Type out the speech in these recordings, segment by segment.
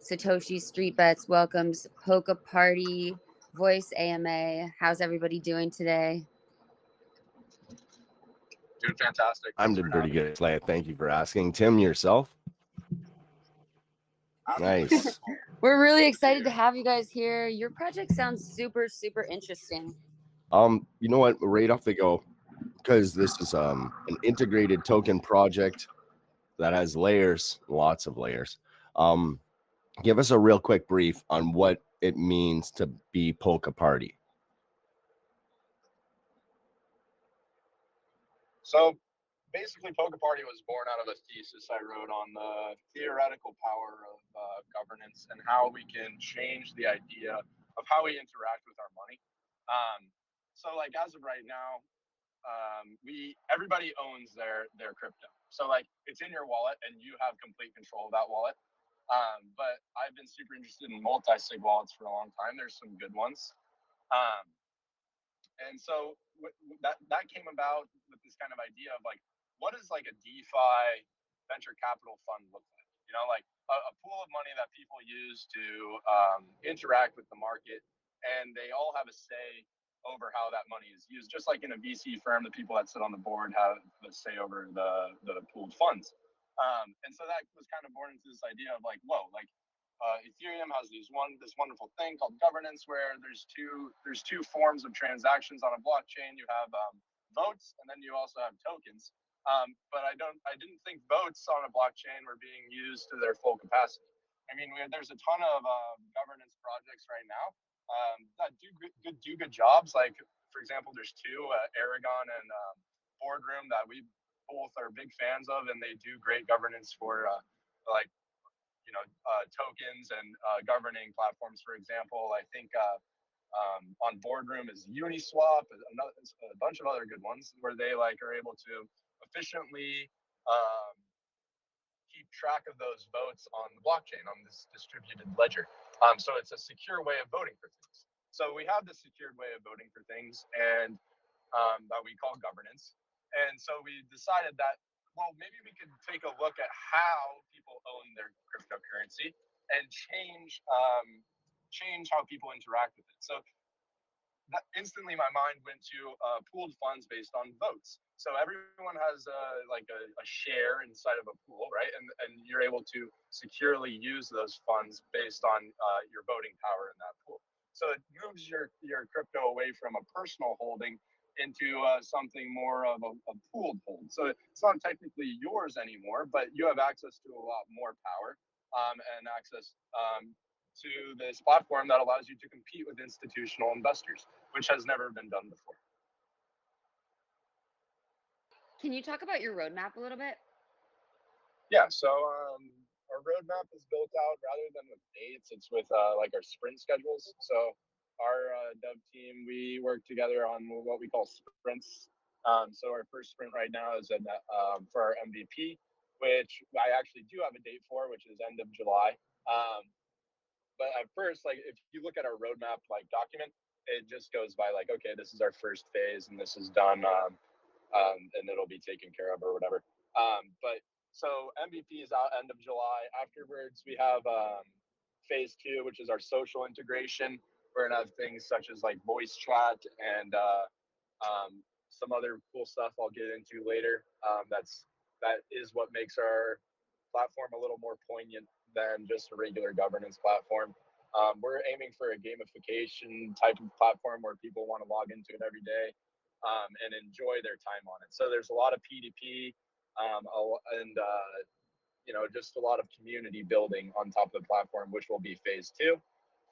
Satoshi Street Bets welcomes PolkaParty Voice AMA. How's everybody doing today? Doing fantastic. I'm doing pretty good, Slay. Thank you for asking. Tim, yourself? Nice. We're really excited to have you guys here. Your project sounds super, super interesting. You know what? Right off the go, because this is an integrated token project that has layers, lots of layers. Give us a real quick brief on what it means to be PolkaParty. So basically, PolkaParty was born out of a thesis I wrote on the theoretical power of governance and how we can change the idea of how we interact with our money. So like as of right now, everybody owns their crypto. So like it's in your wallet and you have complete control of that wallet. But I've been super interested in multi-sig wallets for a long time. There's some good ones. And so that came about with this kind of idea of like, what does like a DeFi venture capital fund look like? You know, like a pool of money that people use to interact with the market, and they all have a say over how that money is used. Just like in a VC firm, the people that sit on the board have the say over the pooled funds. And so that was kind of born into this idea of like, whoa, like Ethereum has this wonderful thing called governance, where there's two forms of transactions on a blockchain. You have votes, and then you also have tokens. But I didn't think votes on a blockchain were being used to their full capacity. I mean, there's a ton of governance projects right now that do good jobs. Like, for example, there's two, Aragon and Boardroom, that we both are big fans of, and they do great governance for like tokens and governing platforms. For example, I think on Boardroom is Uniswap, a bunch of other good ones where they like are able to efficiently keep track of those votes on the blockchain, on this distributed ledger. So it's a secure way of voting for things. So we have this secured way of voting for things, and that we call governance. And so we decided that, well, maybe we could take a look at how people own their cryptocurrency and change how people interact with it. So that instantly my mind went to pooled funds based on votes. So everyone has a share inside of a pool, right? And you're able to securely use those funds based on your voting power in that pool. So it moves your crypto away from a personal holding into something more of a pooled hold. So it's not technically yours anymore, but you have access to a lot more power and access to this platform that allows you to compete with institutional investors, which has never been done before. Can you talk about your roadmap a little bit? Yeah, so our roadmap is built out rather than with dates, it's with like our sprint schedules. So our dev team, we work together on what we call sprints. So our first sprint right now is for our MVP, which I actually do have a date for, which is end of July. But at first, like if you look at our roadmap like document, it just goes by like, okay, this is our first phase and this is done, and it'll be taken care of or whatever. But so MVP is out end of July. Afterwards, we have phase 2, which is our social integration. We're gonna have things such as like voice chat and some other cool stuff I'll get into later. That is what makes our platform a little more poignant than just a regular governance platform. We're aiming for a gamification type of platform where people want to log into it every day and enjoy their time on it. So there's a lot of P2P and just a lot of community building on top of the platform, which will be phase 2.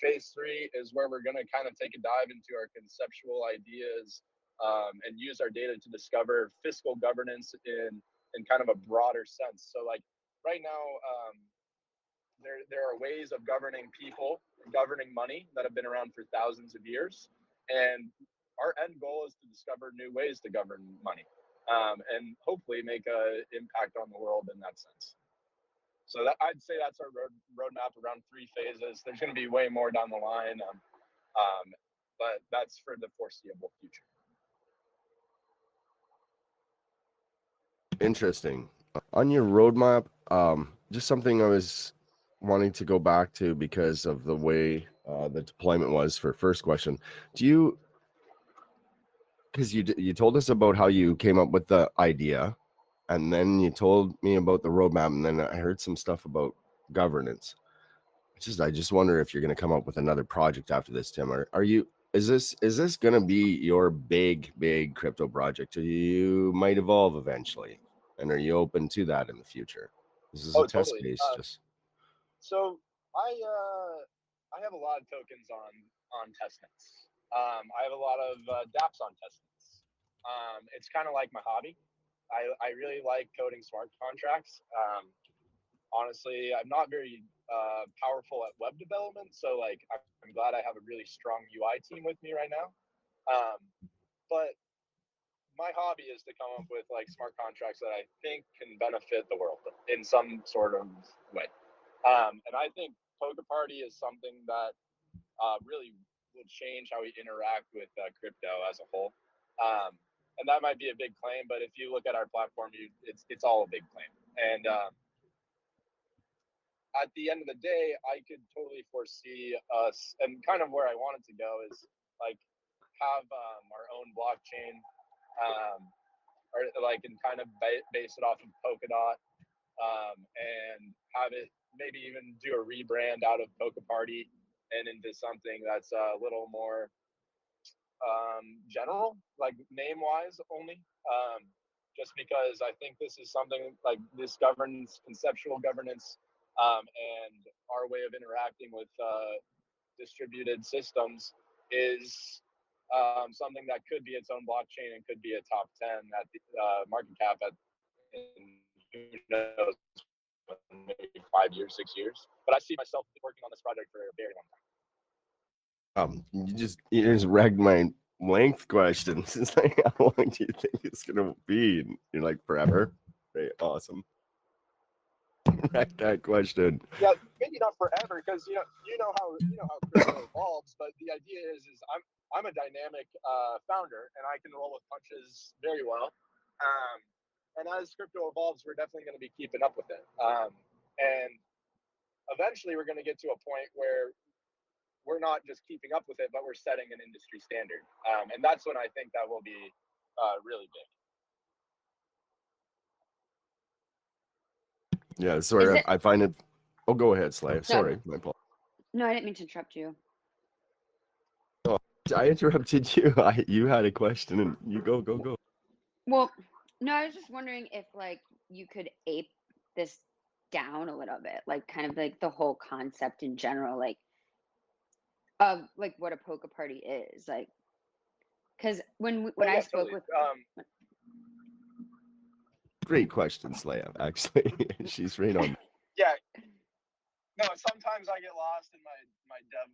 Phase 3 is where we're going to kind of take a dive into our conceptual ideas and use our data to discover fiscal governance in kind of a broader sense. So like right now, there are ways of governing people, governing money that have been around for thousands of years. And our end goal is to discover new ways to govern money and hopefully make an impact on the world in that sense. So I'd say that's our roadmap, around 3 phases. There's going to be way more down the line, but that's for the foreseeable future. Interesting. On your roadmap, just something I was wanting to go back to, because of the way the deployment was for first question, do you, because you told us about how you came up with the idea, and then you told me about the roadmap, and then I heard some stuff about governance. I just wonder if you're going to come up with another project after this, Tim. Are you, is this going to be your big crypto project, or you might evolve eventually? And are you open to that in the future? This is a test Totally. base. So I have a lot of tokens on testnets. I have a lot of dApps on testnets. It's kind of like my hobby. I really like coding smart contracts. Honestly, I'm not very powerful at web development, so like I'm glad I have a really strong UI team with me right now. But my hobby is to come up with like smart contracts that I think can benefit the world in some sort of way. And I think PolkaParty is something that really will change how we interact with crypto as a whole. And that might be a big claim, but if you look at our platform, it's all a big claim. And at the end of the day, I could totally foresee us, and kind of where I wanted to go is like have our own blockchain, or like, and kind of base it off of Polkadot, and have it maybe even do a rebrand out of PolkaParty and into something that's a little more general, like name wise only. Just because I think this is something like this governance, conceptual governance, and our way of interacting with distributed systems is something that could be its own blockchain and could be a top 10 at the market cap at, in who knows, maybe 5 years, 6 years. But I see myself working on this project for a very long time. You just wrecked my length questions. It's like, how long do you think it's gonna be? And you're like, forever. Right, awesome. Wreck that question. Yeah, maybe not forever, because you know how crypto evolves. But the idea is I'm a dynamic founder, and I can roll with punches very well. And as crypto evolves, we're definitely going to be keeping up with it. And eventually, we're going to get to a point where we're not just keeping up with it, but we're setting an industry standard. And that's when I think that will be really big. Yeah, sorry, I find it. Oh, go ahead, Slave. Sorry, my fault. No, I didn't mean to interrupt you. Oh, I interrupted you. You had a question, and you go. Well, no, I was just wondering if like you could ape this down a little bit, like kind of like the whole concept in general, like of like what a PolkaParty is, like, because when I spoke totally. with Great question, Slaya. Actually, she's right on. Yeah. No, sometimes I get lost in my dev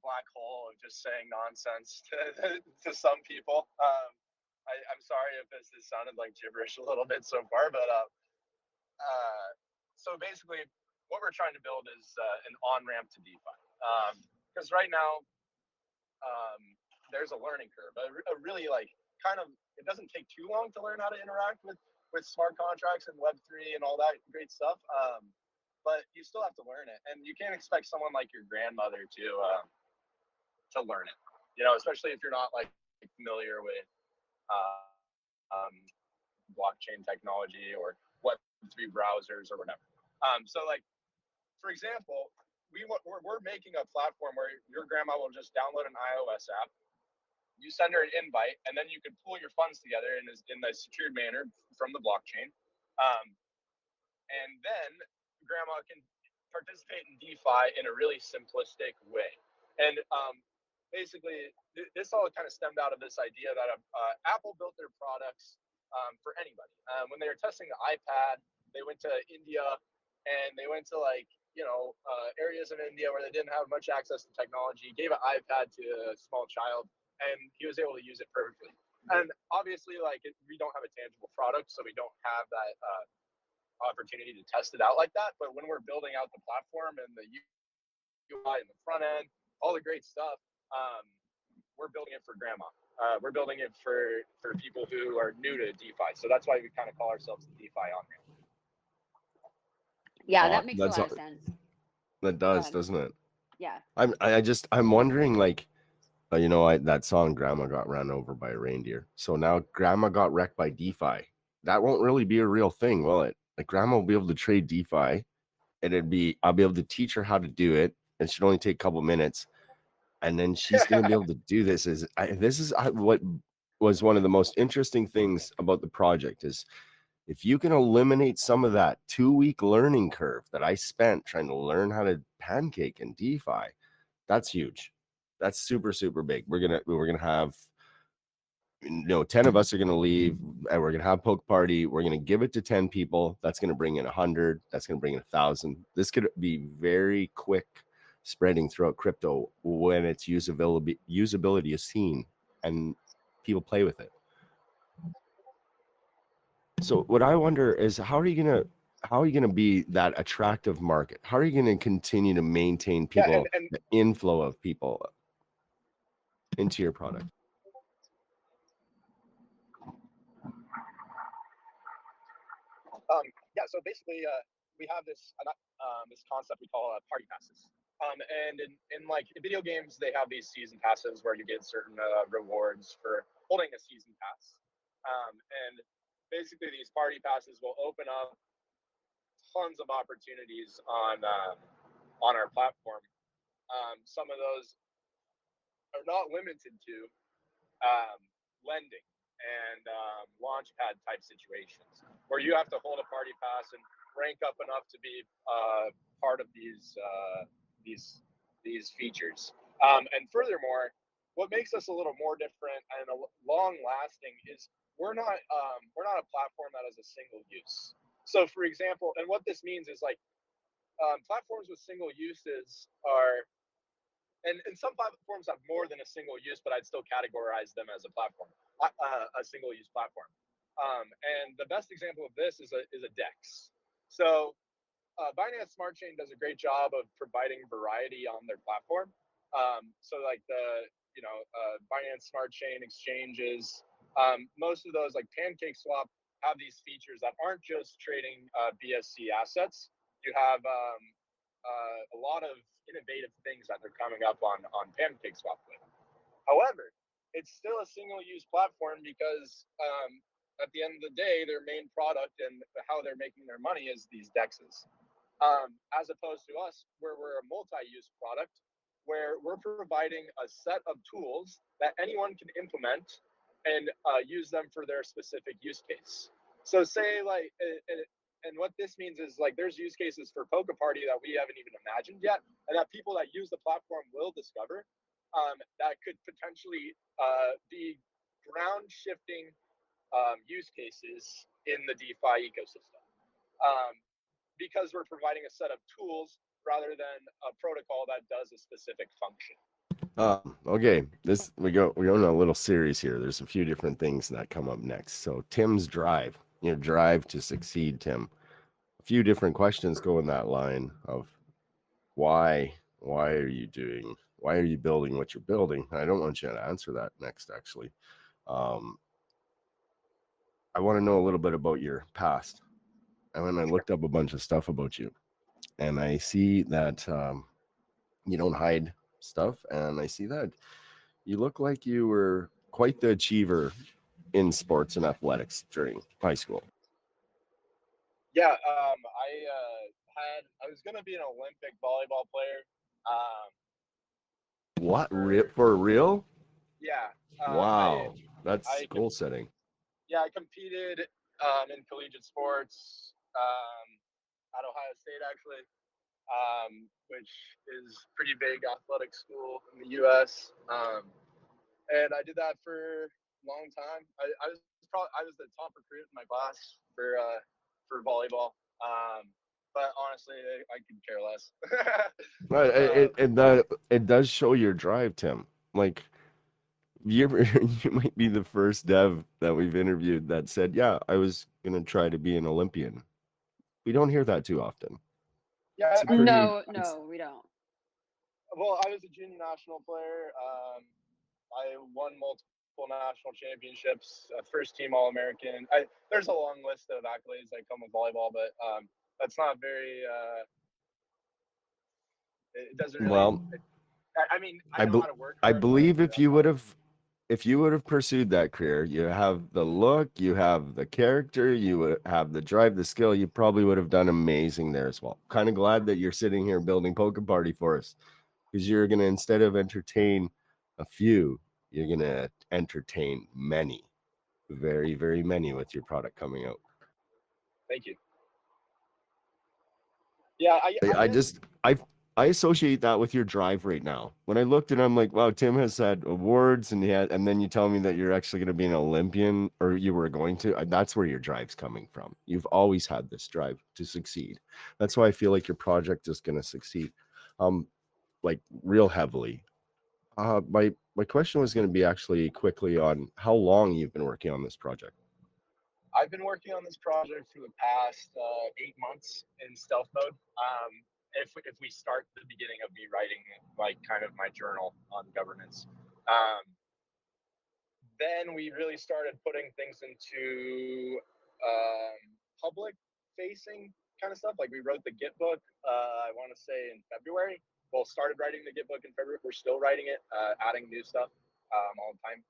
black hole of just saying nonsense to some people. I'm sorry if this has sounded like gibberish a little bit so far, but so basically, what we're trying to build is an on-ramp to DeFi. Because right now, there's a learning curve. A really like kind of, it doesn't take too long to learn how to interact with smart contracts and Web3 and all that great stuff. But you still have to learn it, and you can't expect someone like your grandmother to learn it. Especially if you're not like familiar with blockchain technology or Web3 browsers or whatever. So like, for example, we're making a platform where your grandma will just download an iOS app. You send her an invite, and then you can pool your funds together in a secured manner from the blockchain. And then grandma can participate in DeFi in a really simplistic way. And basically, this all kind of stemmed out of this idea that Apple built their products for anybody. When they were testing the iPad, they went to India, and they went to areas in India where they didn't have much access to technology, gave an iPad to a small child, and he was able to use it perfectly. And obviously, we don't have a tangible product, so we don't have that opportunity to test it out like that. But when we're building out the platform and the UI and the front end, all the great stuff, we're building it for grandma. We're building it for people who are new to DeFi. So that's why we kind of call ourselves the DeFi on-ramp. Yeah, that makes a lot of sense. That Go does, ahead. doesn't it? Yeah. I'm wondering, like, that song "Grandma Got Run Over by a Reindeer." So now Grandma got wrecked by DeFi. That won't really be a real thing, will it? Like, Grandma will be able to trade DeFi, and I'll be able to teach her how to do it. It should only take a couple minutes, and then she's going to be able to do this. What was one of the most interesting things about the project is if you can eliminate some of that 2-week learning curve that I spent trying to learn how to pancake and DeFi, that's huge. That's super, super big. We're gonna have 10 of us are gonna leave, and we're gonna have PolkaParty. We're gonna give it to 10 people. That's gonna bring in 100. That's gonna bring in 1,000. This could be very quick spreading throughout crypto when its usability is seen and people play with it. So what I wonder is how are you gonna be that attractive market? How are you gonna continue to maintain people, and the inflow of people into your product? So basically, we have this this concept we call party passes. And in like video games, they have these season passes where you get certain rewards for holding a season pass. And basically, these party passes will open up tons of opportunities on our platform. Some of those are not limited to lending and Launchpad type situations where you have to hold a party pass and rank up enough to be part of these features. And furthermore, what makes us a little more different and long lasting is we're not a platform that is a single use. So, for example, and what this means is like platforms with single uses are and some platforms have more than a single use, but I'd still categorize them as a platform, a single use platform. And the best example of this is a DEX. So Binance Smart Chain does a great job of providing variety on their platform. So like Binance Smart Chain exchanges, most of those like PancakeSwap have these features that aren't just trading BSC assets. You have a lot of innovative things that they're coming up on PancakeSwap with. However, it's still a single-use platform because at the end of the day, their main product and how they're making their money is these DEXs. As opposed to us, where we're a multi-use product, where we're providing a set of tools that anyone can implement and use them for their specific use case. So say like, and what this means is like there's use cases for PolkaParty that we haven't even imagined yet, and that people that use the platform will discover that could potentially be ground shifting use cases in the DeFi ecosystem. Because we're providing a set of tools rather than a protocol that does a specific function. Okay, we're going on a little series here. There's a few different things that come up next. So Tim's drive, drive to succeed, Tim. A few different questions go in that line of why are you building what you're building? I don't want you to answer that next, actually. I want to know a little bit about your past. And when I looked up a bunch of stuff about you, and I see that you don't hide stuff, and I see that you look like you were quite the achiever in sports and athletics during high school. Yeah, I was gonna be an Olympic volleyball player. What for real? Yeah. Wow, that's goal setting. Yeah, I competed in collegiate sports at Ohio State actually, which is pretty big athletic school in the U.S. And I did that for a long time. I was the top recruit in my class for volleyball. But honestly, I could care less. It does show your drive, Tim. Like you might be the first dev that we've interviewed that said, "Yeah, I was gonna try to be an Olympian." We don't hear that too often. Yeah, No, we don't. Well, I was a junior national player. I won multiple national championships, first team All-American. There's a long list of accolades that come with volleyball, but that's not very It doesn't really. Well, I mean, I know how to work. I hard, believe but if you would have pursued that career, you have the look, you have the character, you would have the drive, the skill, you probably would have done amazing there as well. Kind of glad that you're sitting here building PolkaParty for us, because you're going to, instead of entertain a few, you're going to entertain many, very, very many with your product coming out. Thank you. Yeah, I associate that with your drive right now. When I looked and I'm like, wow, Tim has had awards and and then you tell me that you're actually going to be an Olympian, or you were going to, that's where your drive's coming from. You've always had this drive to succeed. That's why I feel like your project is going to succeed, like real heavily. My question was going to be actually quickly on how long you've been working on this project. I've been working on this project for the past 8 months in stealth mode. If we start the beginning of me writing like kind of my journal on governance, then we really started putting things into public facing kind of stuff. Like we wrote the Git book, I want to say in February. Well, started writing the Git book in February. We're still writing it, adding new stuff all the time.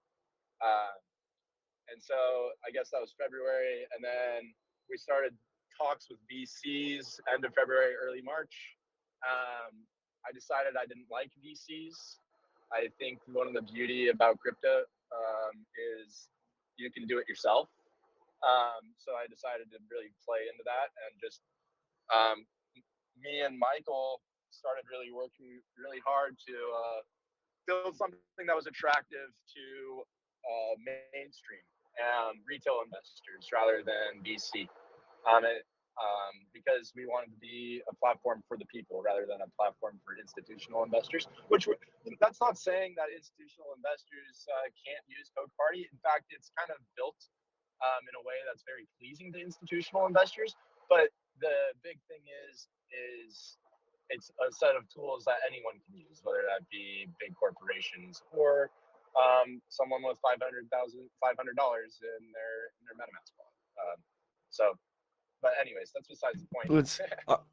And so I guess that was February. And then we started talks with VCs end of February, early March. I decided I didn't like VCs. I think one of the beauty about crypto is you can do it yourself. So I decided to really play into that, and just me and Michael started really working really hard to build something that was attractive to mainstream retail investors rather than VC. Because we wanted to be a platform for the people rather than a platform for institutional investors. That's not saying that institutional investors can't use PolkaParty. In fact, it's kind of built in a way that's very pleasing to institutional investors. But the big thing is it's a set of tools that anyone can use, whether that be big corporations or someone with $500 in their MetaMask wallet. But anyways, that's besides the point.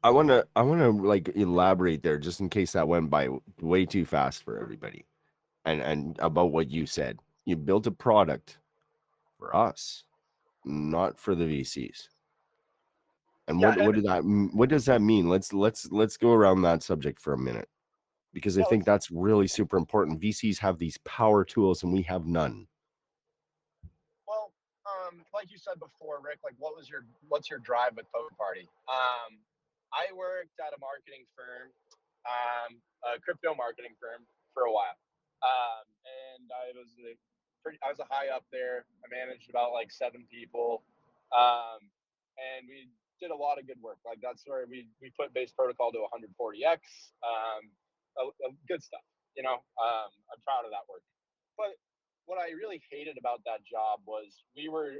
I want to like elaborate there, just in case that went by way too fast for everybody, and about what you said. You built a product for us, not for the VCs. And Yeah, what does that mean? Let's go around that subject for a minute, because I think that's really super important. VCs have these power tools and we have none. Well, like you said before, Rick, like what's your drive with PolkaParty? I worked at a marketing firm, a crypto marketing firm for a while. And I was a high up there. I managed about like 7 people. And we did a lot of good work. Like that's where we put base protocol to 140x, good stuff, you know. I'm proud of that work. But what I really hated about that job was we were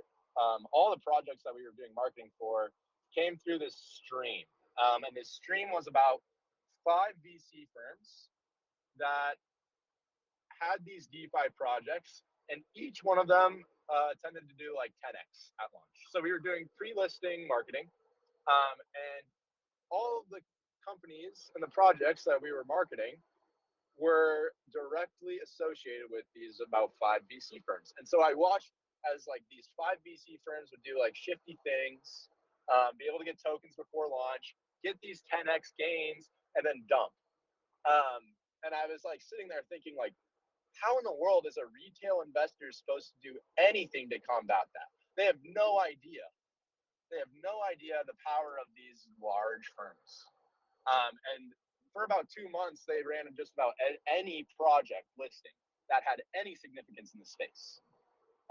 all the projects that we were doing marketing for came through this stream, and this stream was about 5 VC firms that had these DeFi projects, and each one of them tended to do like 10x at launch. So we were doing pre-listing marketing, and all of the companies and the projects that we were marketing were directly associated with these about 5 VC firms. And so I watched as like these 5 VC firms would do like shifty things, be able to get tokens before launch, get these 10x gains, and then dump. And I was like sitting there thinking like, how in the world is a retail investor supposed to do anything to combat that? They have no idea. They have no idea the power of these large firms. And for about 2 months, they ran just about any project listing that had any significance in the space.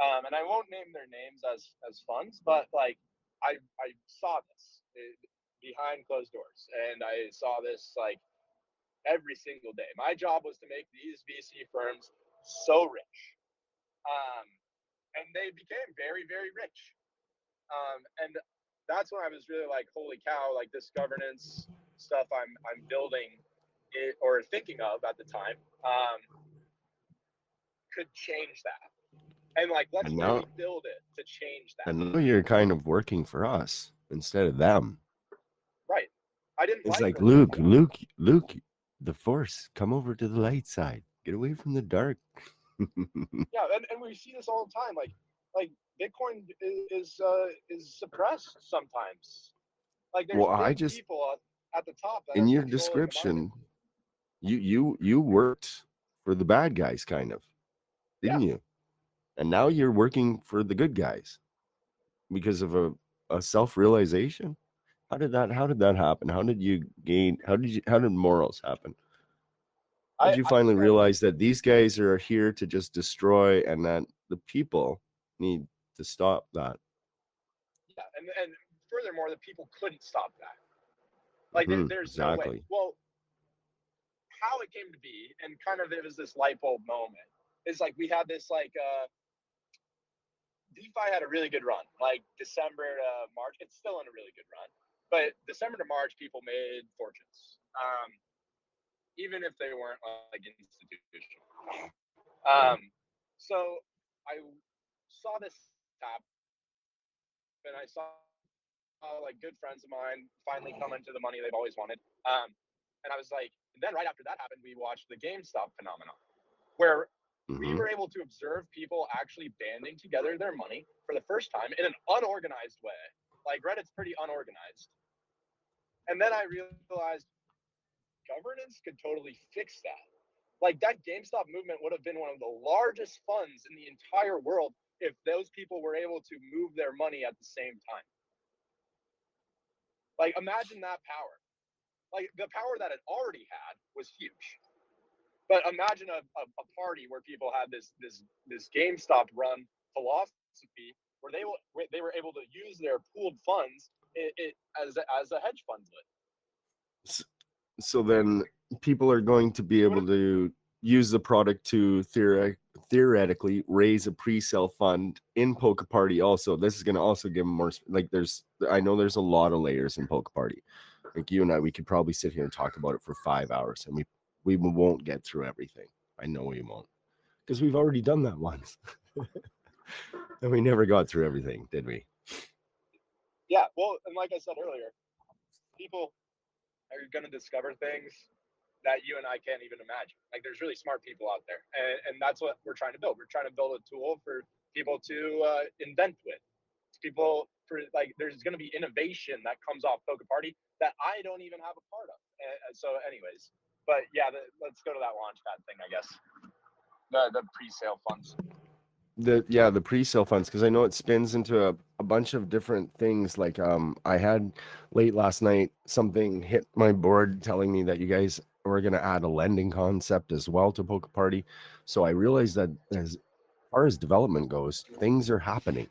And I won't name their names as funds, but like I saw this behind closed doors, and I saw this like every single day. My job was to make these VC firms so rich, and they became very, very rich. And that's when I was really like, holy cow! Like this governance stuff I'm building it, or thinking of at the time, could change that. And like, let's really build it to change that. And now you're kind of working for us instead of them. Right. I didn't. It's like Luke. the force, come over to the light side. Get away from the dark. Yeah, and we see this all the time. Like Bitcoin is suppressed sometimes. Like there's Well, I big just people at the top that in are your controlling the market. description, you worked for the bad guys, kind of, Yeah, didn't you? And now you're working for the good guys because of a self-realization. How did that happen? How did you gain how did morals happen? How did you I finally think realize that these guys are here to just destroy and that the people need to stop that? yeah, and furthermore, the people couldn't stop that. Like there's no way. Exactly. Well, how it came to be, and kind of it was this light bulb moment. Is like we had this like DeFi had a really good run, like December to March. It's still in a really good run, but December to March, people made fortunes, even if they weren't like institutional. So I saw this happen, and I saw like good friends of mine finally come into the money they've always wanted. And I was like, and then right after that happened, we watched the GameStop phenomenon, where we Mm-hmm. were able to observe people actually banding together their money for the first time in an unorganized way. Like Reddit's pretty unorganized. And then I realized governance could totally fix that. Like that GameStop movement would have been one of the largest funds in the entire world if those people were able to move their money at the same time. Like imagine that power. Like the power that it already had was huge. But imagine a party where people had this GameStop run philosophy where they were able to use their pooled funds as a hedge fund would. So then people are going to be able to use the product to theoretically raise a pre-sale fund in PolkaParty. Also, this is going to also give them more, like I know there's a lot of layers in PolkaParty. Like you and I, we could probably sit here and talk about it for 5 hours, and we won't get through everything. I know we won't, because we've already done that once. And we never got through everything, did we? Yeah, well, and like I said earlier, people are going to discover things that you and I can't even imagine. Like there's really smart people out there, and that's what we're trying to build. We're trying to build a tool for people to invent with. People for like there's going to be innovation that comes off PolkaParty that I don't even have a part of. And so, anyways, but yeah, let's go to that Launchpad thing, I guess. The pre-sale funds. The pre-sale funds, because I know it spins into a bunch of different things. Like I had late last night something hit my board telling me that you guys were going to add a lending concept as well to PolkaParty. So I realized that as far as development goes, things are happening.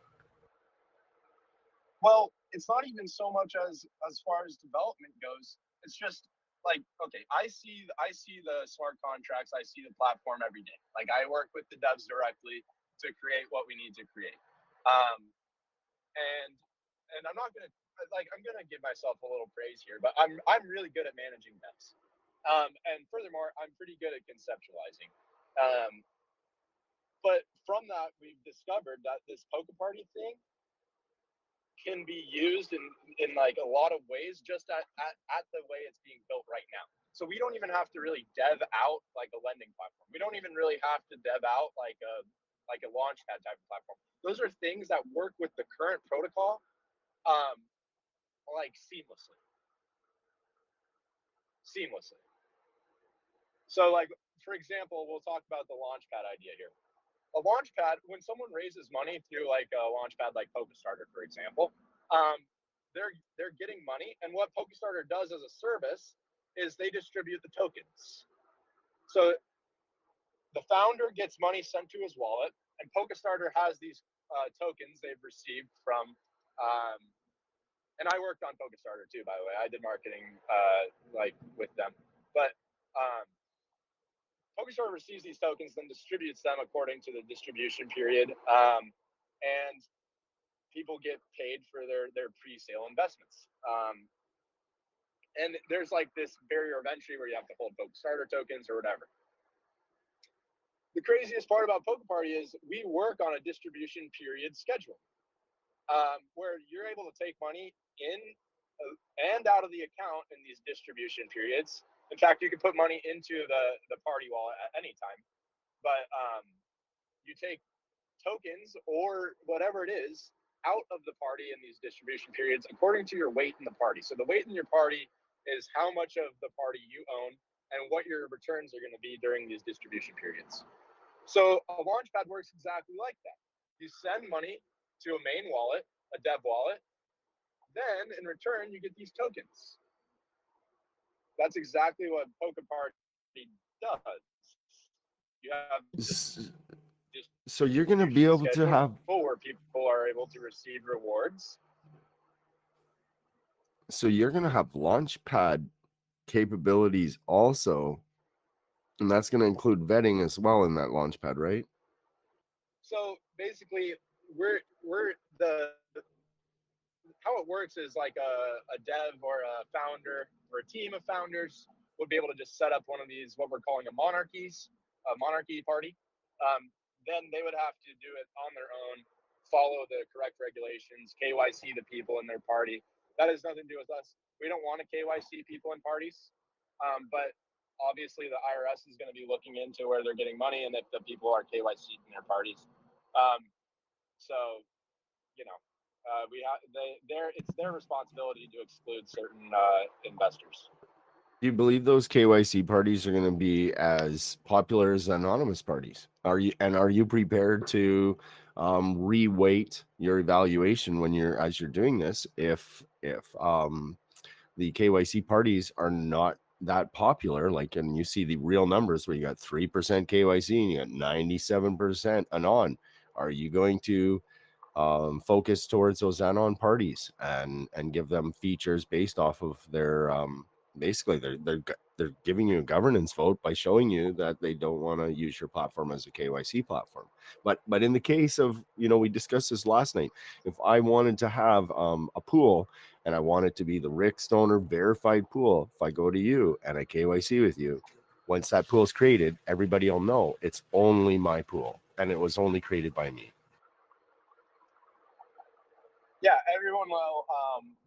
Well, it's not even so much as far as development goes. It's just like, okay, I see the smart contracts, I see the platform every day. Like I work with the devs directly to create what we need to create. Um, and I'm not gonna I'm gonna give myself a little praise here, but I'm really good at managing devs. And furthermore, I'm pretty good at conceptualizing. But from that, we've discovered that this PolkaParty thing can be used in like a lot of ways just at the way it's being built right now. So we don't even have to really dev out like a lending platform. We don't even really have to dev out like a Launchpad type of platform. Those are things that work with the current protocol like seamlessly. So like for example, we'll talk about the Launchpad idea here. A Launchpad, when someone raises money through like a Launchpad like PolkaStarter, for example, they're getting money, and what PolkaStarter does as a service is they distribute the tokens. So the founder gets money sent to his wallet, and PolkaStarter has these tokens they've received from. And I worked on PolkaStarter too, by the way. I did marketing like with them, but PolkaStarter receives these tokens, then distributes them according to the distribution period, and people get paid for their pre-sale investments. And there's like this barrier of entry where you have to hold PolkaStarter tokens or whatever. The craziest part about PolkaParty is we work on a distribution period schedule, where you're able to take money in and out of the account in these distribution periods In fact, you can put money into the party wallet at any time, but you take tokens or whatever it is out of the party in these distribution periods according to your weight in the party. So the weight in your party is how much of the party you own and what your returns are going to be during these distribution periods. So a Launchpad works exactly like that. You send money to a main wallet, a dev wallet, then in return you get these tokens. That's exactly what PolkaParty does. You have this So you're going to be able to have where people are able to receive rewards. So you're going to have Launchpad capabilities also, and that's going to include vetting as well in that Launchpad, right? So basically, we're the how it works is like a dev or a founder or a team of founders would be able to just set up one of these, what we're calling a monarchy party. Then they would have to do it on their own, follow the correct regulations, KYC the people in their party. That has nothing to do with us. We don't want to KYC people in parties, but obviously the IRS is going to be looking into where they're getting money and if the people are KYC'd in their parties. So, you know, it's their responsibility to exclude certain investors. Do you believe those KYC parties are going to be as popular as anonymous parties? Are you prepared to reweight your evaluation when as you're doing this if the KYC parties are not that popular, like, and you see the real numbers where you got 3% KYC and you got 97% anon? Are you going to focus towards those anon parties and give them features based off of their basically they're giving you a governance vote by showing you that they don't want to use your platform as a KYC platform? But in the case of, we discussed this last night, if I wanted to have a pool and I want it to be the Rick Stoner verified pool, if I go to you and I KYC with you, once that pool is created, everybody will know it's only my pool and it was only created by me. Yeah, everyone will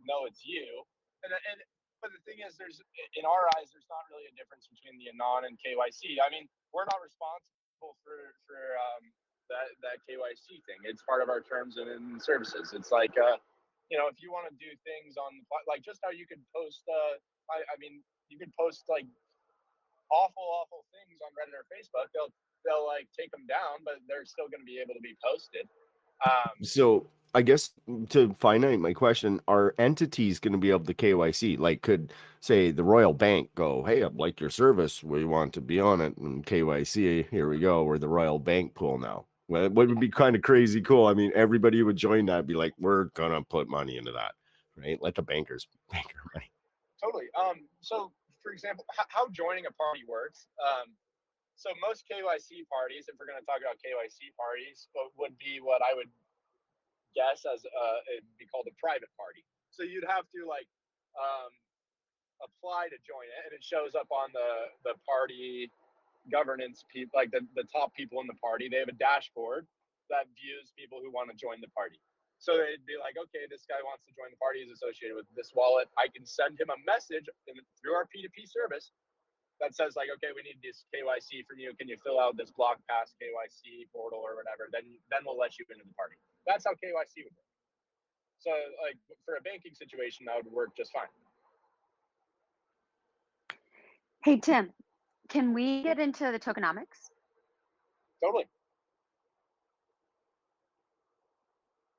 know it's you. But the thing is, in our eyes, there's not really a difference between the anon and KYC. I mean, we're not responsible for that KYC thing. It's part of our terms and services. It's like, if you want to do things on like just how you could post, I mean, you could post like awful things on Reddit or Facebook. They'll like take them down, but they're still going to be able to be posted. So I guess to finite my question, are entities going to be able to KYC? Like, could, say, the Royal Bank go, hey, I'd like your service, we want to be on it, and KYC, here we go, we're the Royal Bank pool now? Well, it would be kind of crazy cool. I mean, everybody would join that, be like, we're going to put money into that, right? Let the bankers bank our money. Totally. So, for example, how joining a party works. So most KYC parties, if we're going to talk about KYC parties, would be what I would guess as it'd be called a private party. So you'd have to like apply to join it, and it shows up on the party governance people, like the top people in the party. They have a dashboard that views people who want to join the party. So they'd be like, okay, this guy wants to join the party, is associated with this wallet. I can send him a message through our P2P service that says like, okay, we need this KYC from you. Can you fill out this block pass KYC portal or whatever? Then we'll let you into the party. That's how KYC would work. So like for a banking situation, that would work just fine. Hey, Tim, can we get into the tokenomics? Totally.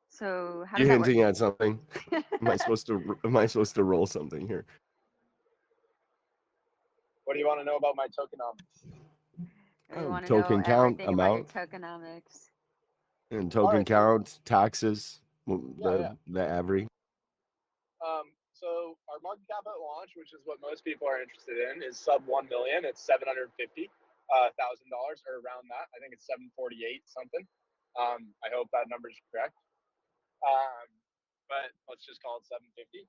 So how You does that work? hinting at something? Am I supposed to roll something here? What do you want to know about my tokenomics? We want to token know count, everything amount, about your tokenomics. and token count, taxes, the average. So our market cap at launch, which is what most people are interested in, is sub 1 million. It's $750,000 or around that. I think it's 748 something. I hope that number is correct. But let's just call it 750.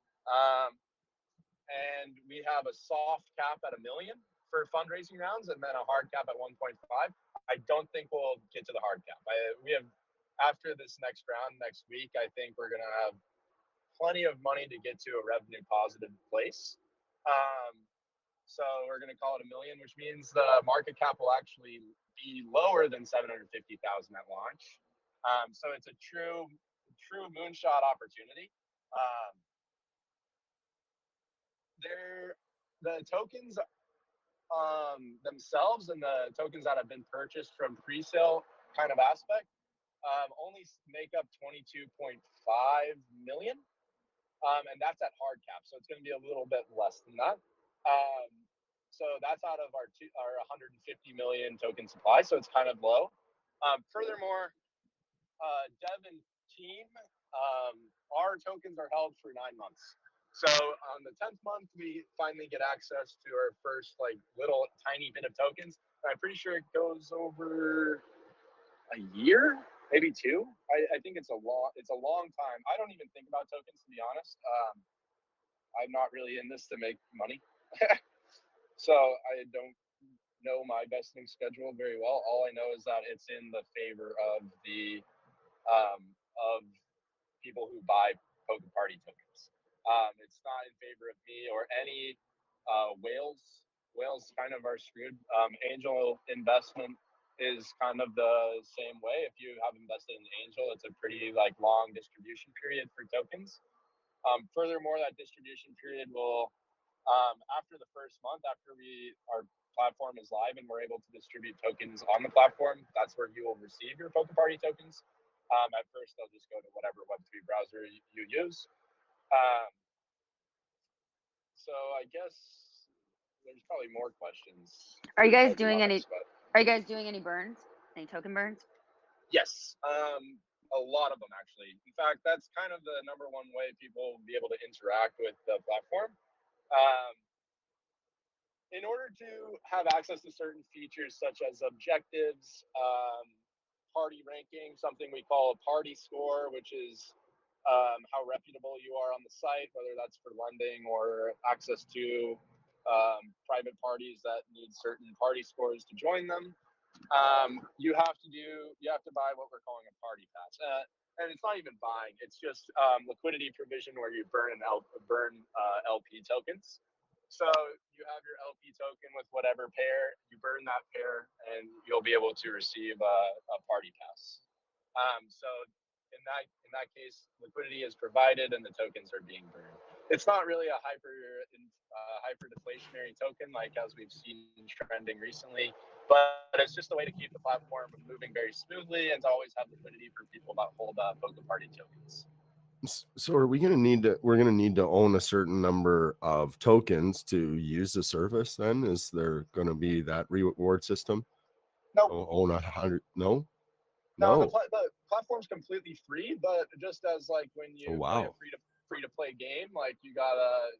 And we have a soft cap at $1 million for fundraising rounds, and then a hard cap at 1.5. I don't think we'll get to the hard cap. We have, after this next round next week, I think we're going to have plenty of money to get to a revenue positive place. So we're going to call it $1 million, which means the market cap will actually be lower than 750,000 at launch. So it's a true moonshot opportunity. The tokens themselves and the tokens that have been purchased from pre-sale kind of aspect only make up 22.5 million. And that's at hard cap. So it's going to be a little bit less than that. So that's out of our 150 million token supply. So it's kind of low. Furthermore, dev and team, our tokens are held for 9 months. So on the 10th month, we finally get access to our first like little tiny bit of tokens. I'm pretty sure it goes over a year, maybe 2. I think it's a long time. I don't even think about tokens, to be honest. I'm not really in this to make money. So I don't know my vesting schedule very well. All I know is that it's in the favor of the of people who buy PolkaParty tokens. It's not in favor of me or any whales. Whales kind of are screwed. Angel investment is kind of the same way. If you have invested in Angel, it's a pretty like long distribution period for tokens. Furthermore, that distribution period will, after the first month, after our platform is live and we're able to distribute tokens on the platform, that's where you will receive your PolkaParty tokens. At first, they'll just go to whatever Web3 browser you use. So I guess there's probably more questions. Are you guys doing any? Are you guys doing any burns? Any token burns? Yes, a lot of them actually. In fact, that's kind of the number one way people will be able to interact with the platform. In order to have access to certain features such as objectives, party ranking, something we call a party score, which is how reputable you are on the site, whether that's for lending or access to private parties that need certain party scores to join them. You have to buy what we're calling a party pass. And it's not even buying, it's just liquidity provision where you burn LP tokens. So you have your LP token with whatever pair, you burn that pair, and you'll be able to receive a party pass. So in that case, liquidity is provided and the tokens are being burned. It's not really a hyper deflationary token like as we've seen trending recently, but it's just a way to keep the platform moving very smoothly and to always have liquidity for people that hold PolkaParty tokens. So are we're going to need to own a certain number of tokens to use the service then? Is there going to be that reward system? No. Own 100? No. The platform's completely free, but just as like when you play a free to play game, like you gotta,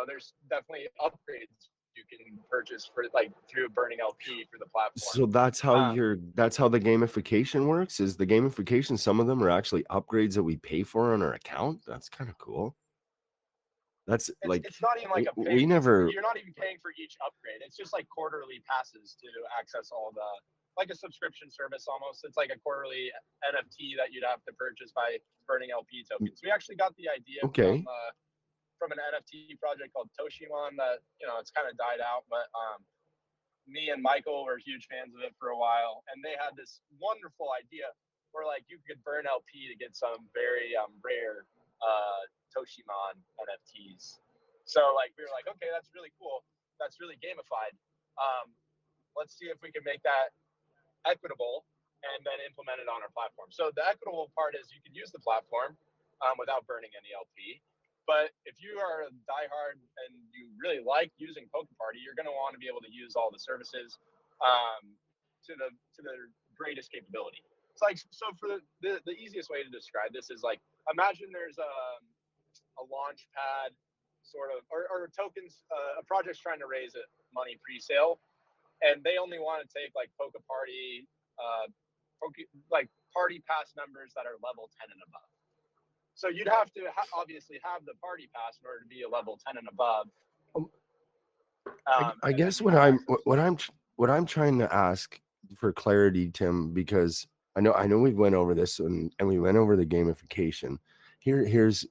there's definitely upgrades you can purchase for like through burning LP for the platform. So that's how the gamification works. Is the gamification, some of them are actually upgrades that we pay for on our account? That's kind of cool. It's not even like you're not even paying for each upgrade. It's just like quarterly passes to access all like a subscription service almost. It's like a quarterly NFT that you'd have to purchase by burning LP tokens. We actually got the idea from an NFT project called Tokenomics that, it's kind of died out, but me and Michael were huge fans of it for a while, and they had this wonderful idea where like you could burn LP to get some very rare Tokenomics NFTs. So like we were like, okay, that's really cool. That's really gamified. Let's see if we can make that equitable and then implement it on our platform. So the equitable part is you can use the platform without burning any LP. But if you are a diehard and you really like using PolkaParty, you're going to want to be able to use all the services to the greatest capability. It's like, so for the easiest way to describe this is like, imagine there's a Launchpad sort of, or tokens, a project's trying to raise money pre-sale, and they only want to take like PolkaParty, like party pass members that are level 10 and above. So you'd have to obviously have the party pass in order to be a level 10 and above. I guess what I'm trying to ask for clarity, Tim, because I know we went over this and we went over the gamification. Here's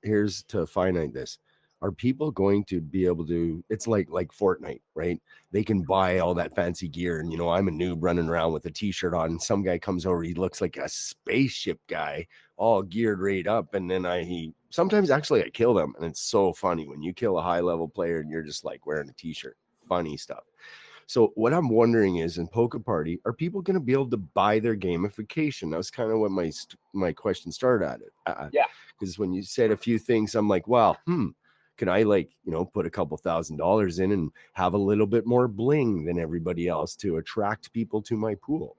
to finite this. are people going to be able to, it's like Fortnite, right? They can buy all that fancy gear, and I'm a noob running around with a t-shirt on, and some guy comes over, he looks like a spaceship guy, all geared right up, and then he sometimes actually I kill them, and it's so funny when you kill a high level player and you're just like wearing a t-shirt. Funny stuff. So what I'm wondering is, in PolkaParty, are people going to be able to buy their gamification? That was kind of what my question started at it. Yeah. Because when you said a few things, I'm like, wow, can I put a couple $1,000s in and have a little bit more bling than everybody else to attract people to my pool?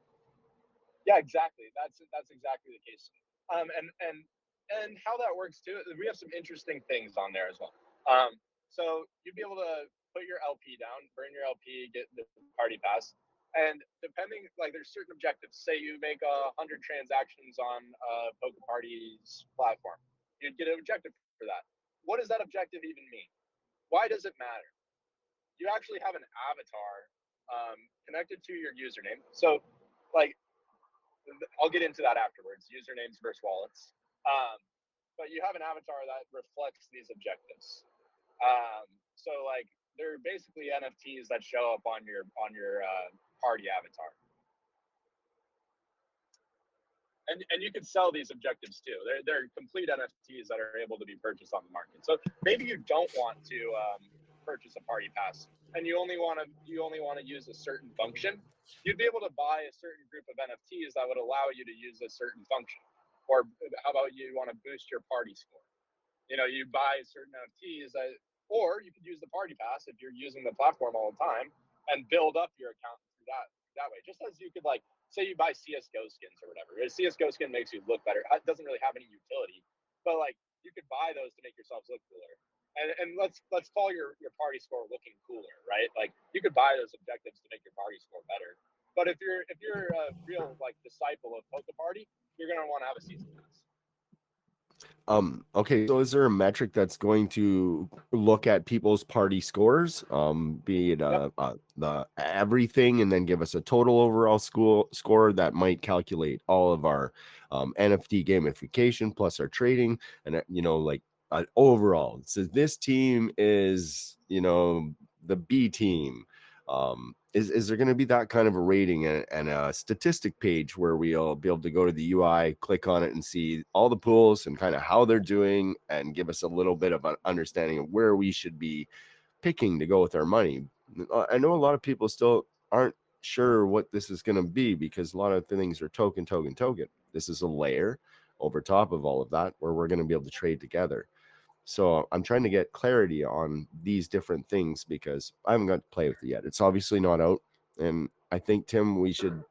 Yeah, exactly. That's exactly the case. And how that works too. We have some interesting things on there as well. So you'd be able to put your LP down, burn your LP, get the party pass, and depending, like, there's certain objectives. Say you make 100 transactions on PolkaParty's platform, you'd get an objective for that. What does that objective even mean? Why does it matter? You actually have an avatar connected to your username. So, like, I'll get into that afterwards, usernames versus wallets. But you have an avatar that reflects these objectives. So, like, they're basically NFTs that show up on your party avatar. And you can sell these objectives too. They're complete NFTs that are able to be purchased on the market. So maybe you don't want to purchase a party pass, and you only want to use a certain function. You'd be able to buy a certain group of NFTs that would allow you to use a certain function. Or how about you want to boost your party score? You buy certain NFTs or you could use the party pass if you're using the platform all the time and build up your account through that way. Just as you could, like, say you buy CSGO skins or whatever. A CSGO skin makes you look better. It doesn't really have any utility, but, like, you could buy those to make yourselves look cooler. And let's call your party score looking cooler, right? Like, you could buy those objectives to make your party score better. But if you're a real, like, disciple of PolkaParty, you're gonna want to have a season pass. Okay, so is there a metric that's going to look at people's party scores, be it the everything, and then give us a total overall score that might calculate all of our NFT gamification plus our trading, and like overall, it says this team is the B team. Is there going to be that kind of a rating and a statistic page where we'll be able to go to the UI, click on it, and see all the pools and kind of how they're doing, and give us a little bit of an understanding of where we should be picking to go with our money? I know a lot of people still aren't sure what this is going to be, because a lot of things are token. This is a layer over top of all of that where we're going to be able to trade together. So I'm trying to get clarity on these different things because I haven't got to play with it yet. It's obviously not out, and I think, Tim, we should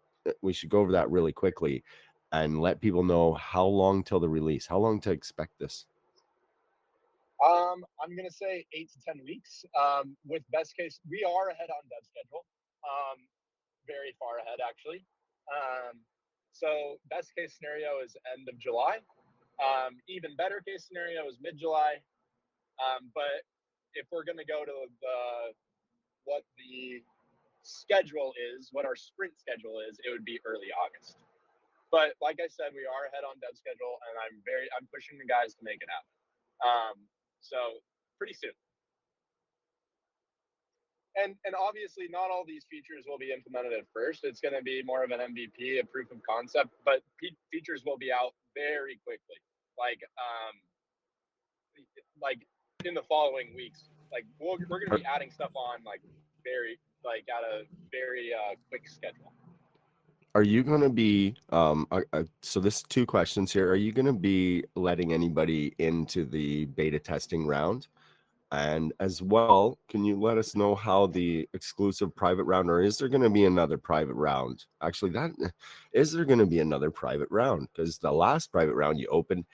go over that really quickly and let people know how long till the release, how long to expect this. I'm gonna say 8 to 10 weeks. With best case, we are ahead on dev schedule, very far ahead actually. So best case scenario is end of July. Even better case scenario is mid-July. But if we're going to go to what the schedule is, what our sprint schedule is, it would be early August. But like I said, we are ahead on dev schedule, and I'm pushing the guys to make it happen. So pretty soon. And obviously, not all these features will be implemented at first. It's going to be more of an MVP, a proof of concept, but features will be out very quickly. Like in the following weeks. Like we're going to be adding stuff on at a very quick schedule. Are you going to be so this 2 questions here? Are you going to be letting anybody into the beta testing round? And as well, can you let us know how the exclusive private round, or is there going to be another private round? Actually, is there going to be another private round? Because the last private round you opened,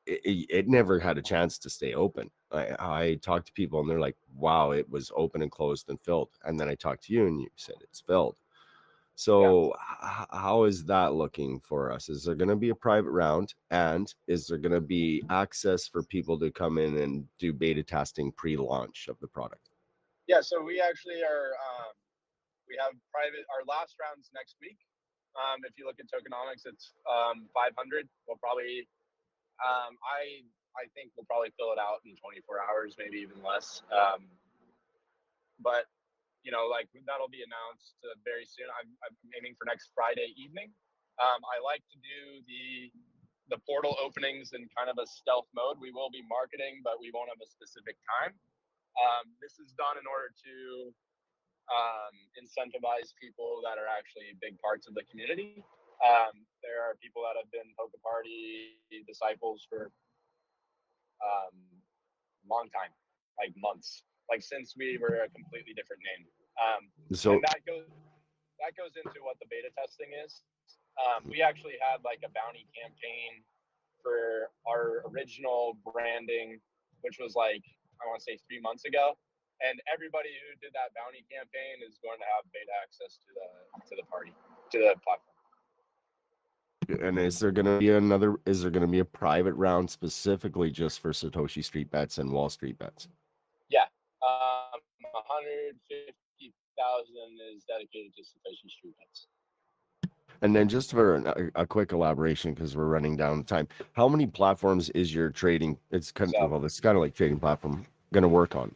it never had a chance to stay open. I talked to people and they're like, wow, it was open and closed and filled. And then I talked to you and you said it's filled. So how is that looking for us? Is there going to be a private round, and is there going to be access for people to come in and do beta testing pre-launch of the product? Yeah, so we actually are, we have our last round's next week. If you look at Tokenomics, it's 500. We'll probably, I think we'll probably fill it out in 24 hours, maybe even less. But like that'll be announced very soon. I'm aiming for next Friday evening. I like to do the portal openings in kind of a stealth mode. We will be marketing, but we won't have a specific time. This is done in order to incentivize people that are actually big parts of the community. There are people that have been PolkaParty disciples for long time, like months, like since we were a completely different name. And that goes into what the beta testing is. We actually had like a bounty campaign for our original branding, which was like, I want to say 3 months ago. And everybody who did that bounty campaign is going to have beta access to the platform. And is there going to be a private round specifically just for Satoshi Street Bets and Wall Street Bets? Yeah. 150,000 is dedicated to Satoshi Street Bets. And then just for a quick elaboration, because we're running down time, how many platforms is your trading? It's kind of like trading platform going to work on?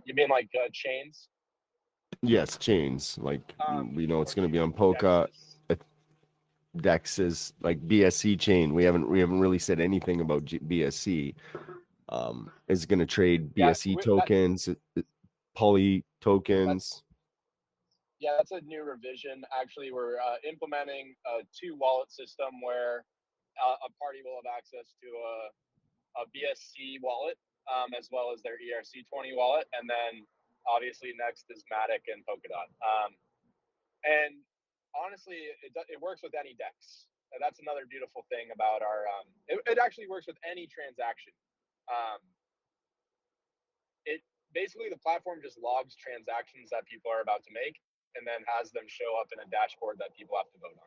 You mean like chains? Yes, chains. Like it's going to be on Polka, Dexes, like BSC chain. We haven't really said anything about BSC. Is it going to trade BSC tokens, poly tokens? That's a new revision. Actually, we're implementing a 2-wallet system where a party will have access to a BSC wallet as well as their ERC20 wallet. And then obviously next is Matic and Polkadot. And honestly, it works with any DEX. And that's another beautiful thing about our, it actually works with any transaction. Basically the platform just logs transactions that people are about to make and then has them show up in a dashboard that people have to vote on.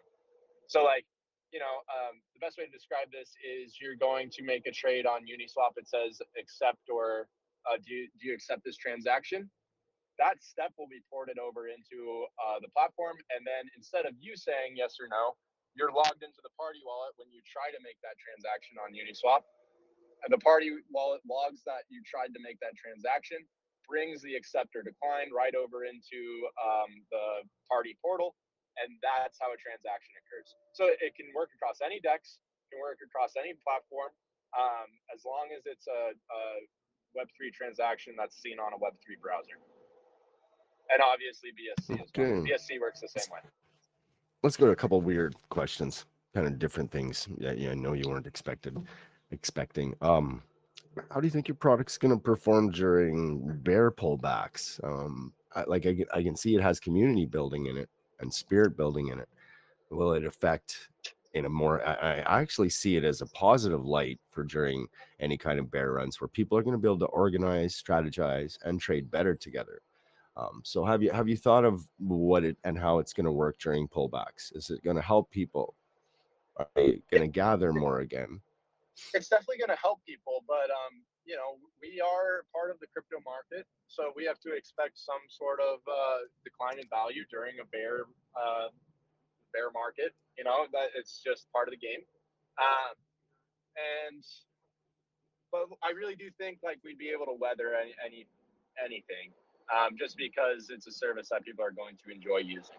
So like, the best way to describe this is you're going to make a trade on Uniswap. It says accept or do you accept this transaction? That step will be ported over into the platform. And then instead of you saying yes or no, you're logged into the party wallet when you try to make that transaction on Uniswap. And the party wallet logs that you tried to make that transaction, brings the accept or decline right over into the party portal. And that's how a transaction occurs. So it can work across any DEX, can work across any platform, as long as it's a Web3 transaction that's seen on a Web3 browser. And obviously BSC as well. BSC works the same way. Let's go to a couple weird questions, kind of different things. Yeah, I know you weren't expecting. How do you think your product's going to perform during bear pullbacks? I can see it has community building in it and spirit building in it. Will it affect in a more? I actually see it as a positive light for during any kind of bear runs where people are going to be able to organize, strategize, and trade better together. So have you thought of what it and how it's going to work during pullbacks? Is it going to help people? Are they going to gather more again? It's definitely going to help people, but we are part of the crypto market, so we have to expect some sort of decline in value during a bear market. That it's just part of the game. But I really do think like we'd be able to weather anything, just because it's a service that people are going to enjoy using.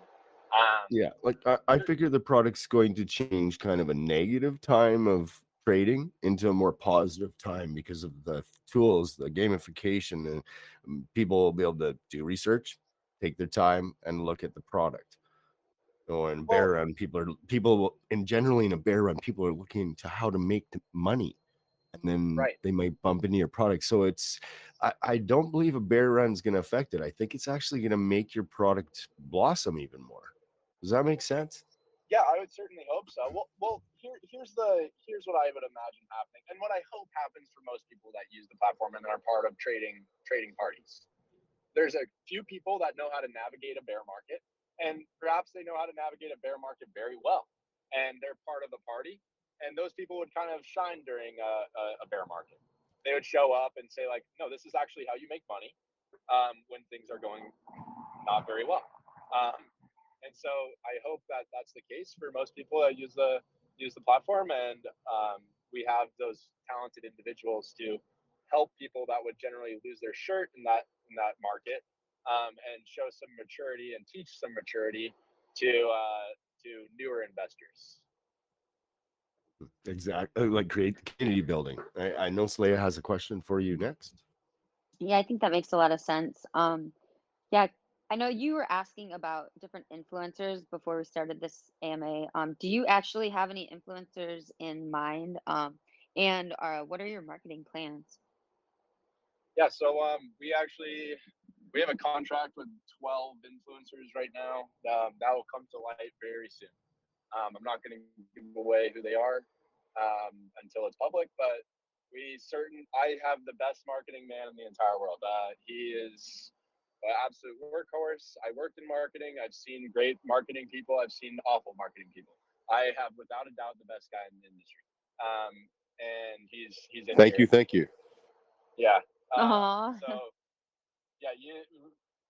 I figure the product's going to change kind of a negative time of trading into a more positive time because of the tools, the gamification, and people will be able to do research, take their time, and look at the product. In bear run, generally in a bear run, people are looking to how to make money, and then they might bump into your product. So I don't believe a bear run is going to affect it. I think it's actually going to make your product blossom even more. Does that make sense? Yeah, I would certainly hope so. Well, here's what I would imagine happening, and what I hope happens for most people that use the platform and are part of trading parties. There's a few people that know how to navigate a bear market, and perhaps they know how to navigate a bear market very well, and they're part of the party. And those people would kind of shine during a bear market. They would show up and say like, no, this is actually how you make money when things are going not very well. And so I hope that that's the case for most people that use the platform, and we have those talented individuals to help people that would generally lose their shirt in that market, and show some maturity and teach some maturity to newer investors. Exactly, like create community building. I know Slaya has a question for you next. Yeah, I think that makes a lot of sense. Yeah, I know you were asking about different influencers before we started this AMA. Do you actually have any influencers in mind? And what are your marketing plans? Yeah, so we have a contract with 12 influencers right now. That will come to light very soon. I'm not going to give away who they are until it's public, but I have the best marketing man in the entire world. He is an absolute workhorse. I worked in marketing. I've seen great marketing people. I've seen awful marketing people. I have, without a doubt, the best guy in the industry. And he's in Thank here. you. Yeah. Aw. So yeah,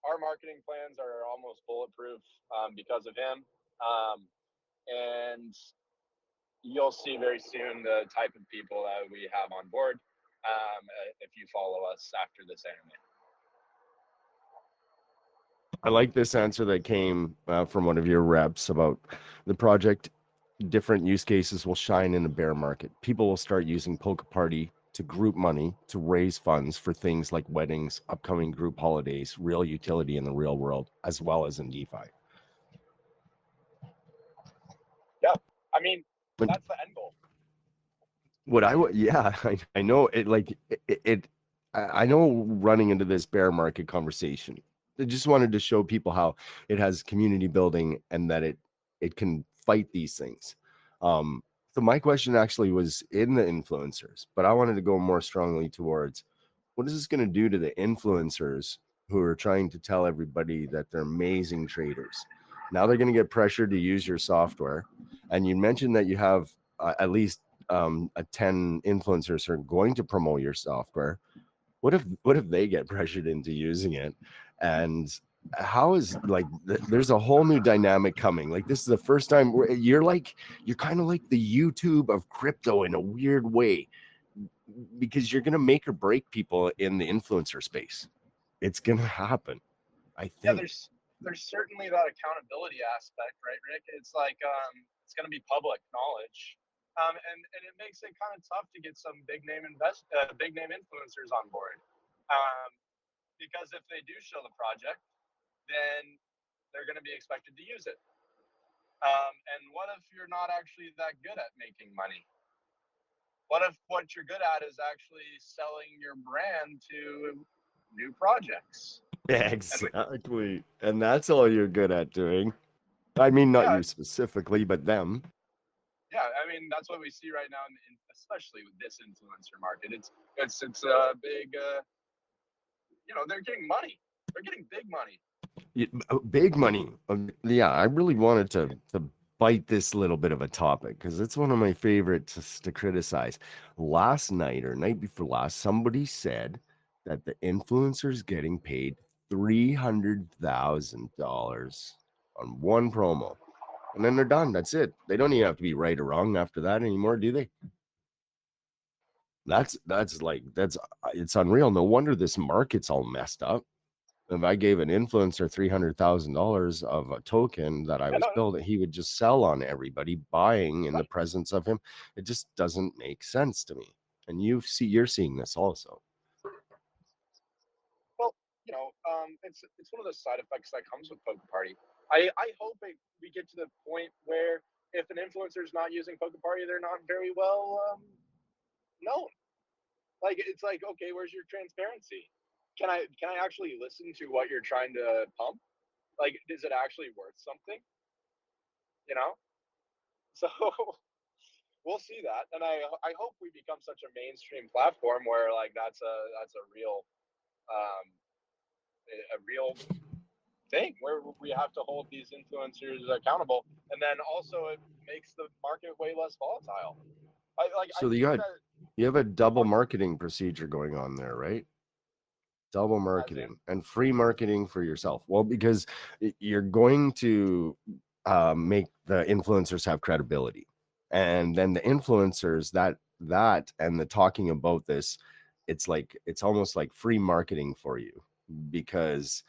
our marketing plans are almost bulletproof because of him. And you'll see very soon the type of people that we have on board if you follow us after this anime. I like this answer that came from one of your reps about the project. Different use cases will shine in a bear market. People will start using PolkaParty to group money to raise funds for things like weddings, upcoming group holidays, real utility in the real world, as well as in DeFi. Yeah, I mean, that's the end goal. I know it. Like it I know running into this bear market conversation, I just wanted to show people how it has community building and that it can fight these things. So my question actually was in the influencers, but I wanted to go more strongly towards what is this going to do to the influencers who are trying to tell everybody that they're amazing traders? Now they're going to get pressured to use your software. And you mentioned that you have at least 10 influencers who are going to promote your software. What if they get pressured into using it? And how is there's a whole new dynamic coming. Like this is the first time where you're kind of like the YouTube of crypto in a weird way, because you're gonna make or break people in the influencer space. It's gonna happen, I think. Yeah, there's certainly that accountability aspect, right, Rick? It's like it's going to be public knowledge, and it makes it kind of tough to get some big name influencers on board, because if they do show the project, then they're going to be expected to use it. And what if you're not actually that good at making money? What if what you're good at is actually selling your brand to new projects? Exactly. And that's all you're good at doing. I mean, not you specifically, but them. Yeah, I mean, that's what we see right now, especially with this influencer market. It's a big, they're getting money. They're getting big money. Big money. Yeah, I really wanted to bite this little bit of a topic because it's one of my favorites to criticize. Last night or night before last, somebody said that the influencer's getting paid $300,000 on one promo, and then they're done. That's it. They don't even have to be right or wrong after that anymore, do they? It's unreal. No wonder this market's all messed up. If I gave an influencer $300,000 of a token that I was building, he would just sell on everybody buying in the presence of him. It just doesn't make sense to me. And you're seeing this also. Well, it's one of those side effects that comes with PolkaParty. I hope we get to the point where if an influencer is not using PolkaParty, they're not very well known. Like it's like, okay, where's your transparency? Can I actually listen to what you're trying to pump? Like, is it actually worth something? So we'll see that, and I hope we become such a mainstream platform where like that's a real thing where we have to hold these influencers accountable, and then also it makes the market way less volatile. You have a double marketing procedure going on there, right? Double marketing and free marketing for yourself. Well, because you're going to make the influencers have credibility, and then the influencers that and the talking about this, it's almost like free marketing for you, because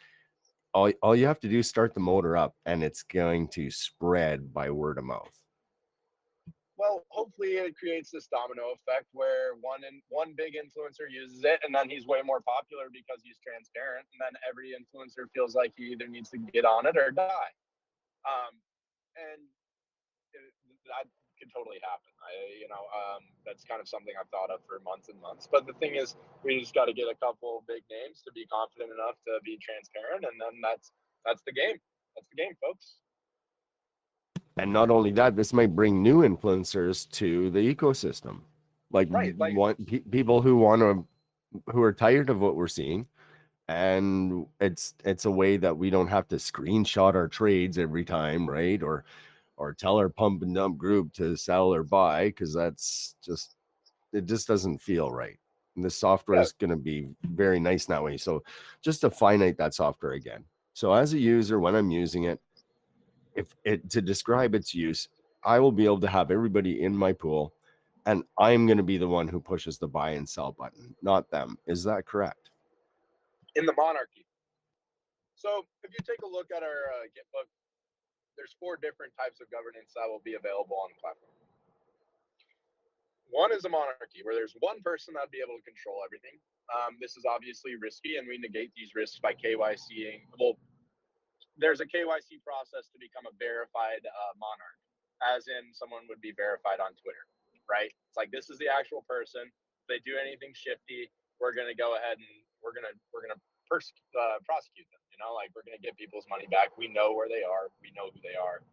all you have to do is start the motor up, and it's going to spread by word of mouth. Well, hopefully it creates this domino effect where one big influencer uses it, and then he's way more popular because he's transparent, and then every influencer feels like he either needs to get on it or die. And that could totally happen. That's kind of something I've thought of for months and months. But the thing is, we just got to get a couple big names to be confident enough to be transparent, and then that's the game. That's the game, folks. And not only that, this might bring new influencers to the ecosystem, like people who are tired of what we're seeing, and it's a way that we don't have to screenshot our trades every time, right? Or tell our pump and dump group to sell or buy, because it just doesn't feel right. And the software is going to be very nice that way. So just to finite that software again. So as a user, when I'm using it, to describe its use, I will be able to have everybody in my pool, and I'm going to be the one who pushes the buy and sell button, not them. Is that correct? In the monarchy. So if you take a look at our Gitbook, there's 4 different types of governance that will be available on the platform. One is a monarchy, where there's one person that'd be able to control everything. This is obviously risky, and we negate these risks by KYCing. Well, there's a KYC process to become a verified monarch, as in someone would be verified on Twitter, right? It's like, this is the actual person. If they do anything shifty, we're gonna go ahead and we're gonna prosecute them. Like, we're gonna get people's money back. We know where they are. We know who they are.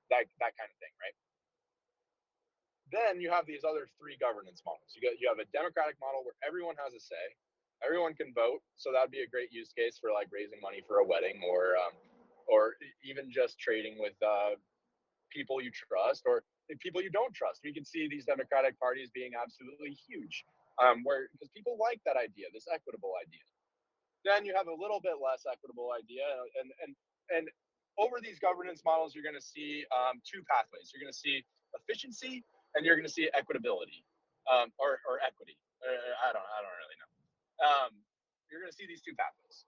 That kind of thing, right? Then you have these other 3 governance models. You have a democratic model where everyone has a say, everyone can vote. So that'd be a great use case for like raising money for a wedding, or even just trading with people you trust or people you don't trust. We can see these democratic parties being absolutely huge, because people like that idea, this equitable idea. Then you have a little bit less equitable idea, and over these governance models, you're going to see 2 pathways. You're going to see efficiency, and you're going to see equitability, or equity. I don't really know. You're going to see these 2 pathways.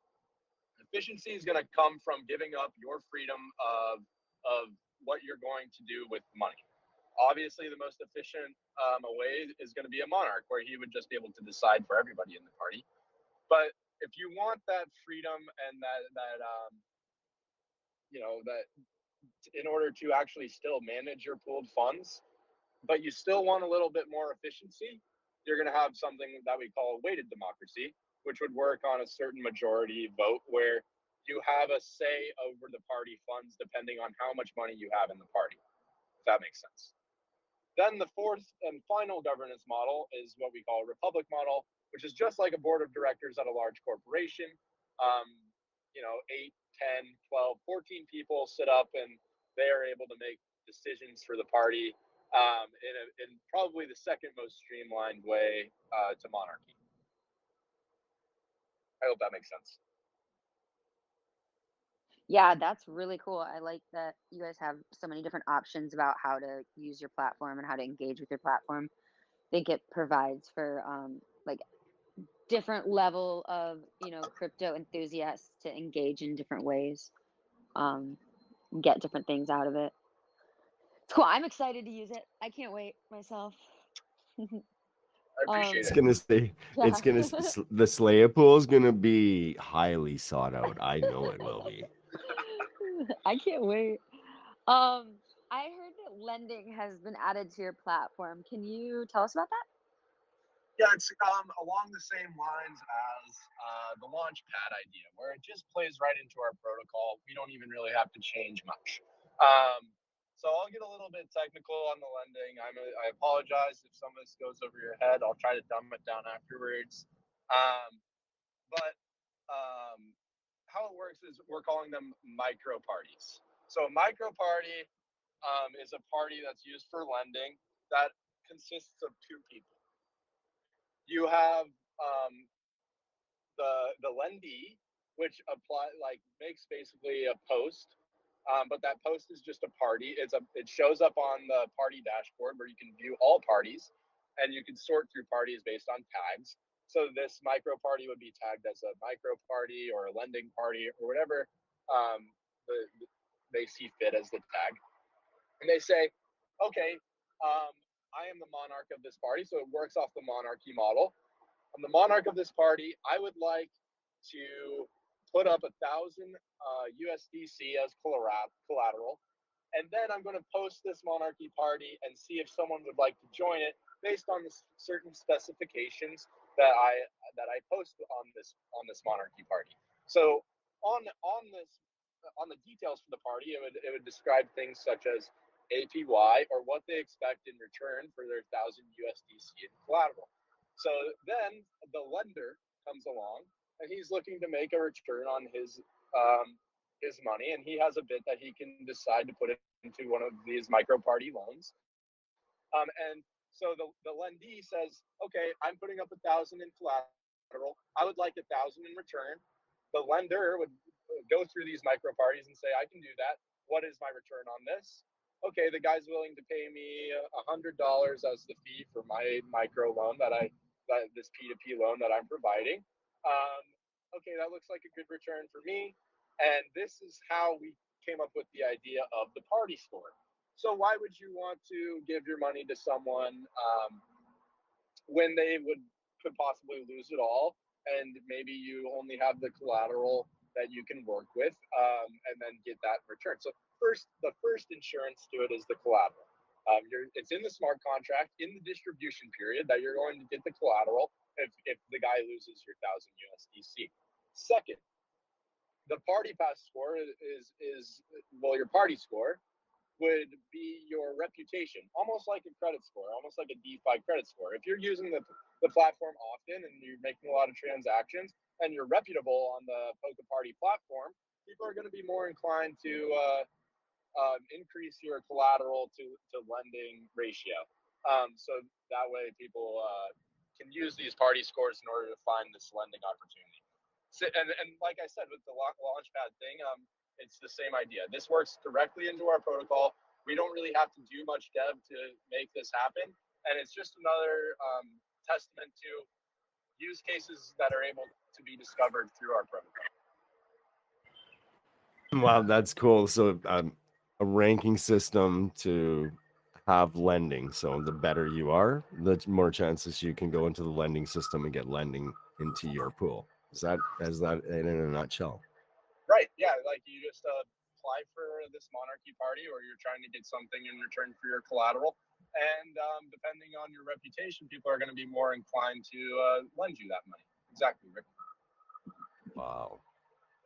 Efficiency is going to come from giving up your freedom of what you're going to do with money. Obviously, the most efficient way is going to be a monarch, where he would just be able to decide for everybody in the party. But if you want that freedom and that in order to actually still manage your pooled funds, but you still want a little bit more efficiency, you're going to have something that we call weighted democracy, which would work on a certain majority vote, where you have a say over the party funds depending on how much money you have in the party, if that makes sense. Then the 4th and final governance model is what we call a republic model, which is just like a board of directors at a large corporation. 8, 10, 12, 14 people sit up, and they are able to make decisions for the party in probably the second most streamlined way to monarchy. I hope that makes sense. Yeah, that's really cool. I like that you guys have so many different options about how to use your platform and how to engage with your platform. I think it provides for like different level of crypto enthusiasts to engage in different ways, and get different things out of it. It's cool. I'm excited to use it. I can't wait myself. I appreciate It's it. gonna stay. Yeah. It's gonna the Slaya pool is gonna be highly sought out. I know it will be. I can't wait. I heard that lending has been added to your platform. Can you tell us about that? Yeah, it's along the same lines as the Launchpad idea, where it just plays right into our protocol. We don't even really have to change much. So I'll get a little bit technical on the lending. I apologize if some of this goes over your head. I'll try to dumb it down afterwards. But how it works is we're calling them micro parties. So a micro party is a party that's used for lending that consists of 2 people. You have the lendee, which makes basically a post, but that post is just a party. It shows up on the party dashboard where you can view all parties, and you can sort through parties based on tags. So this micro party would be tagged as a micro party or a lending party or whatever they see fit as the tag. And they say, okay, I am the monarch of this party, so it works off the monarchy model. I'm the monarch of this party. I would like to put up 1,000 USDC as collateral, and then I'm going to post this monarchy party and see if someone would like to join it based on the certain specifications that I post on this monarchy party. So on the details for the party, it would describe things such as APY, or what they expect in return for their 1,000 USDC in collateral. So then the lender comes along, and he's looking to make a return on his money, and he has a bit that he can decide to put into one of these micro party loans. And so the lendee says, okay, I'm putting up 1,000 in collateral. I would like 1,000 in return. The lender would go through these micro parties and say, I can do that. What is my return on this? Okay, the guy's willing to pay me $100 as the fee for my micro loan this P2P loan that I'm providing. Okay, that looks like a good return for me. And this is how we came up with the idea of the party score. So why would you want to give your money to someone when they could possibly lose it all, and maybe you only have the collateral that you can work with, and then get that in return? So the first insurance to it is the collateral. It's in the smart contract in the distribution period that you're going to get the collateral if the guy loses your 1,000 USDC. Second, the party pass score is your party score would be your reputation, almost like a credit score, almost like a DeFi credit score. If you're using the platform often and you're making a lot of transactions and you're reputable on the PolkaParty platform, people are going to be more inclined to increase your collateral to lending ratio. So that way people can use these party scores in order to find this lending opportunity. So, and like I said, with the Launchpad thing, it's the same idea. This works directly into our protocol. We don't really have to do much dev to make this happen. And it's just another testament to use cases that are able to be discovered through our protocol. Wow, that's cool. So a ranking system to have lending. So the better you are, the more chances you can go into the lending system and get lending into your pool. Is that in a nutshell? Right. Yeah. Like you just apply for this monarchy party, or you're trying to get something in return for your collateral. And depending on your reputation, people are going to be more inclined to lend you that money. Exactly, Rick. Wow.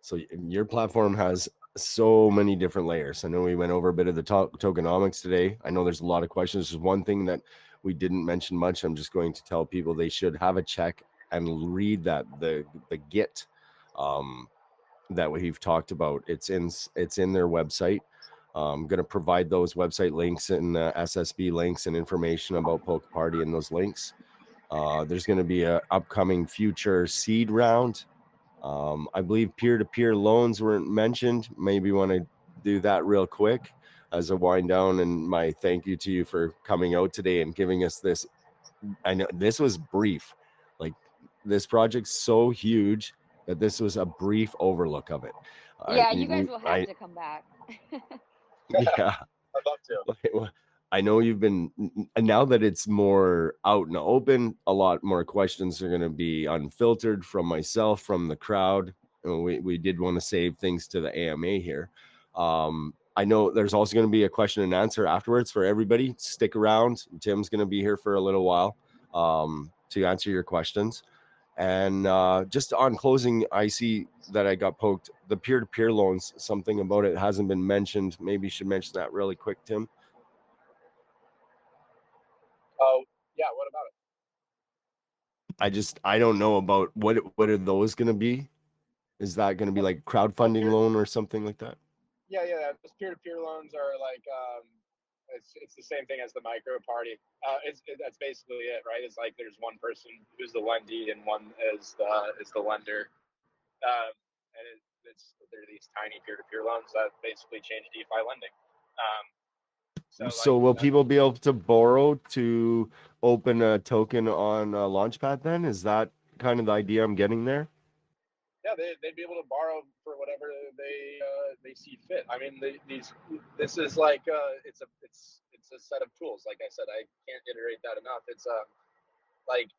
So your platform has so many different layers. I know we went over a bit of the tokenomics today. I know there's a lot of questions. There's one thing that we didn't mention much. I'm just going to tell people they should have a check and read that the Git that we've talked about. It's in their website. I'm going to provide those website links and SSB links and information about PolkaParty in those links. There's going to be an upcoming future seed round. I believe peer-to-peer loans weren't mentioned. Maybe want to do that real quick as a wind down, and my thank you to you for coming out today and giving us this. I know this was brief. Like, this project's so huge that this was a brief overlook of it. Yeah, you guys will have to come back. Yeah. I'd love to. I know you've been, now that it's more out in the open, a lot more questions are going to be unfiltered from myself, from the crowd. We did want to save things to the AMA here. I know there's also going to be a question and answer afterwards for everybody. Stick around. Tim's going to be here for a little while to answer your questions. And just on closing, I see that I got poked. The peer-to-peer loans, something about it hasn't been mentioned. Maybe you should mention that really quick, Tim. Oh, yeah. What about it? I don't know about what are those going to be? Is that going to be like crowdfunding loan or something like that? Yeah. Those peer-to-peer loans are like it's the same thing as the micro party. That's basically it, right? It's like there's one person who's the lendee and one is the lender, and they're these tiny peer-to-peer loans that basically change DeFi lending. So will people be able to borrow to open a token on Launchpad then? Is that kind of the idea I'm getting there? Yeah, they'd be able to borrow for whatever they see fit. I mean, this is like it's a set of tools. Like I said, I can't iterate that enough. It's like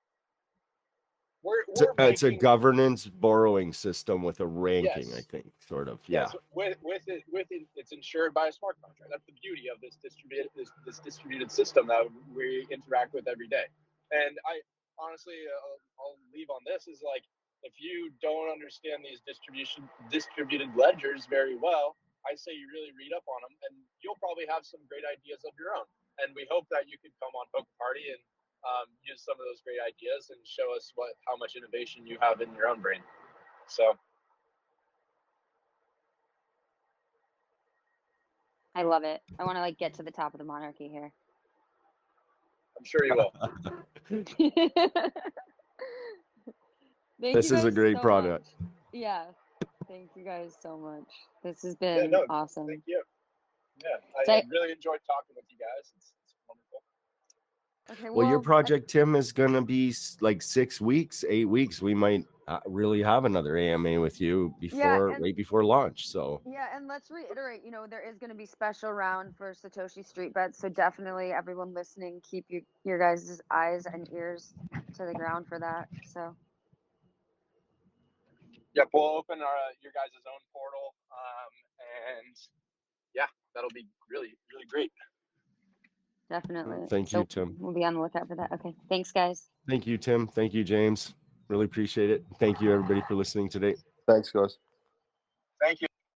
it's a governance borrowing system with a ranking, yes. I think, sort of. Yeah. Yes, with it, it's insured by a smart contract. That's the beauty of this distributed system that we interact with every day. And I honestly, I'll leave on this is like, if you don't understand these distributed ledgers very well, I say you really read up on them, and you'll probably have some great ideas of your own. And we hope that you can come on PolkaParty and use some of those great ideas and show us how much innovation you have in your own brain. So. I love it. I want to like get to the top of the monarchy here. I'm sure you will. This is a great product. Much. Yeah. Thank you guys so much. This has been awesome. Thank you. Yeah, I really enjoyed talking with you guys. It's wonderful. Okay, well, your project, Tim, is going to be like 6 weeks, 8 weeks. We might really have another AMA with you right before launch. So yeah, and let's reiterate, there is going to be special round for Satoshi Street Bets. So definitely everyone listening, keep your guys' eyes and ears to the ground for that. So yeah, we'll open your guys' own portal, and yeah, that'll be really, really great. Definitely. Thank you, Tim. We'll be on the lookout for that. Okay. Thanks, guys. Thank you, Tim. Thank you, James. Really appreciate it. Thank you, everybody, for listening today. Thanks, guys. Thank you.